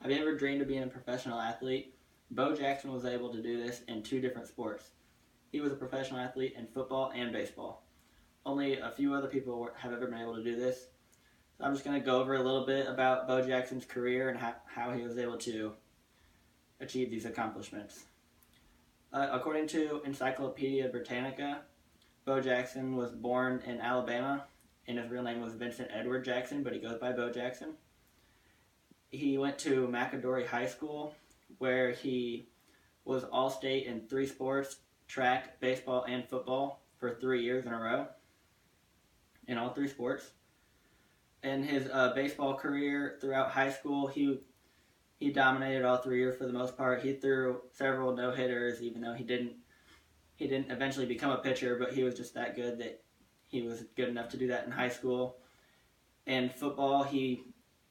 Have you ever dreamed of being a professional athlete? Bo Jackson was able to do this in two different sports. He was a professional athlete in football and baseball. Only a few other people have ever been able to do this. So I'm just going to go over a little bit about Bo Jackson's career and how he was able to achieve these accomplishments. According to Encyclopedia Britannica, Bo Jackson was born in Alabama, and his real name was Vincent Edward Jackson, but he goes by Bo Jackson. He went to McAdory High School, where he was all-state in three sports: track, baseball, and football, for 3 years in a row in all three sports. In his baseball career throughout high school, he dominated all 3 years for the most part. He threw several no-hitters, even though he didn't eventually become a pitcher, but he was just that good that he was good enough to do that in high school. In football, he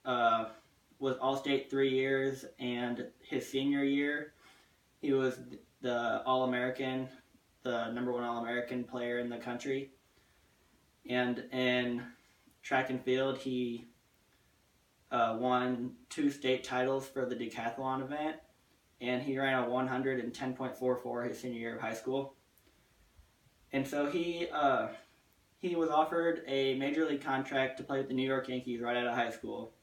was All-State 3 years, and his senior year, he was the All-American, the #1 All-American player in the country. And in track and field, he won 2 state titles for the decathlon event, and he ran a 110.44 his senior year of high school. And so he was offered a major league contract to play with the New York Yankees right out of high school,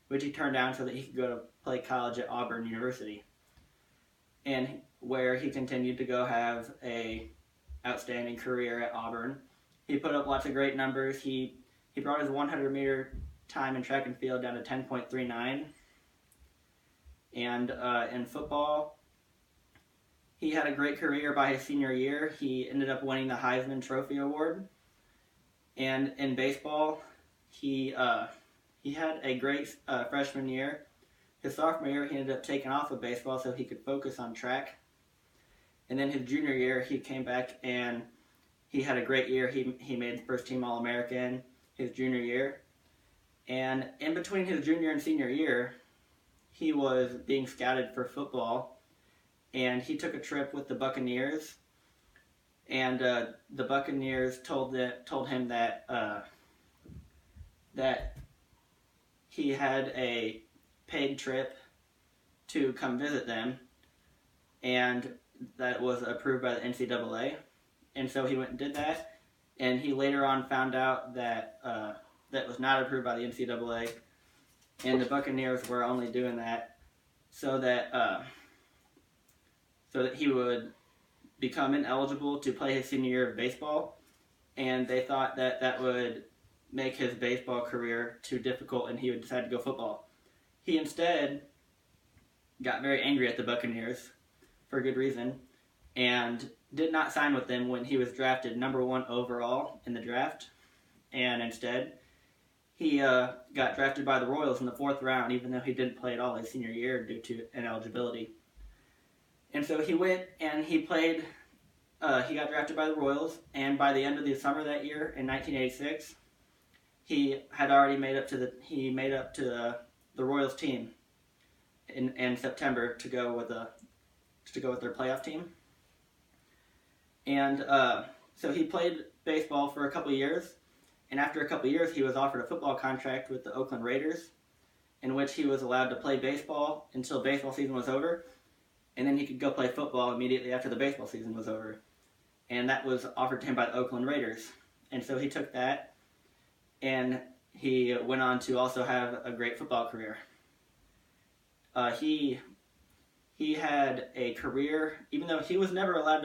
which he turned down so that he could go to play college at Auburn University, and where he continued to go have a outstanding career at Auburn. He put up lots of great numbers. He brought his 100-meter time in track and field down to 10.39. And in football, he had a great career by his senior year. He ended up winning the Heisman Trophy Award. And in baseball, he had a great freshman year. His sophomore year, he ended up taking off of baseball so he could focus on track. And then his junior year, he came back and he had a great year. He made the first team All-American his junior year. And in between his junior and senior year, he was being scouted for football, and he took a trip with the Buccaneers. And the Buccaneers told him that he had a paid trip to come visit them, and that was approved by the NCAA. And so he went and did that, and he later on found out that that was not approved by the NCAA, and the Buccaneers were only doing that so that he would become ineligible to play his senior year of baseball, and they thought that that would make his baseball career too difficult and he would decide to go football. He instead got very angry at the Buccaneers, for good reason, and did not sign with them when he was drafted #1 overall in the draft, and instead he got drafted by the Royals in the 4th round, even though he didn't play at all his senior year due to ineligibility. And so he went and he played, he got drafted by the Royals, and by the end of the summer that year, in 1986, he had already made up to the Royals team in September to go with their playoff team. And so he played baseball for a couple years, and after a couple years he was offered a football contract with the Oakland Raiders, in which he was allowed to play baseball until baseball season was over, and then he could go play football immediately after the baseball season was over. And that was offered to him by the Oakland Raiders. And so he took that, and he went on to also have a great football career. He had a career, even though he never got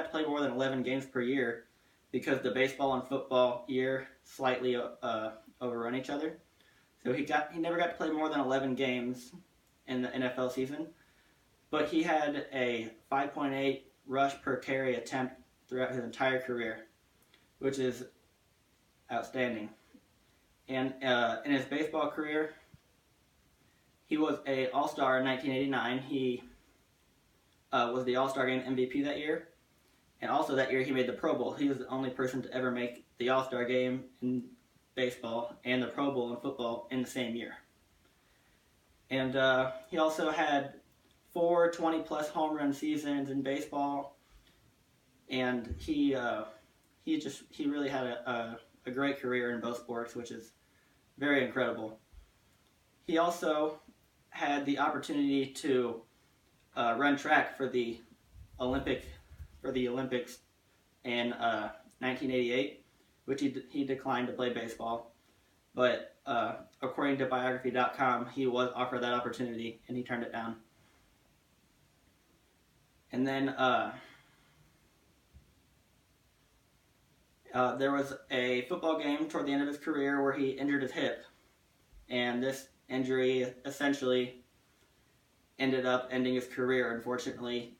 to play more than 11 games per year because the baseball and football year slightly overrun each other. So he never got to play more than 11 games in the NFL season, but he had a 5.8 rush per carry attempt throughout his entire career, which is outstanding. And in his baseball career, he was an All-Star in 1989. He was the All-Star Game MVP that year. And also that year he made the Pro Bowl. He was the only person to ever make the All-Star Game in baseball and the Pro Bowl in football in the same year. And he also had 4 20-plus home run seasons in baseball. And he really had a great career in both sports, which is very incredible. He also had the opportunity to run track for the Olympics in 1988, which he declined to play baseball. But according to biography.com, he was offered that opportunity and he turned it down. And then there was a football game toward the end of his career where he injured his hip. And this injury essentially ended up ending his career, unfortunately,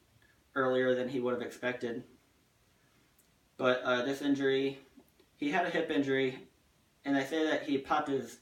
earlier than he would have expected. But this injury, he had a hip injury, and they say that he popped his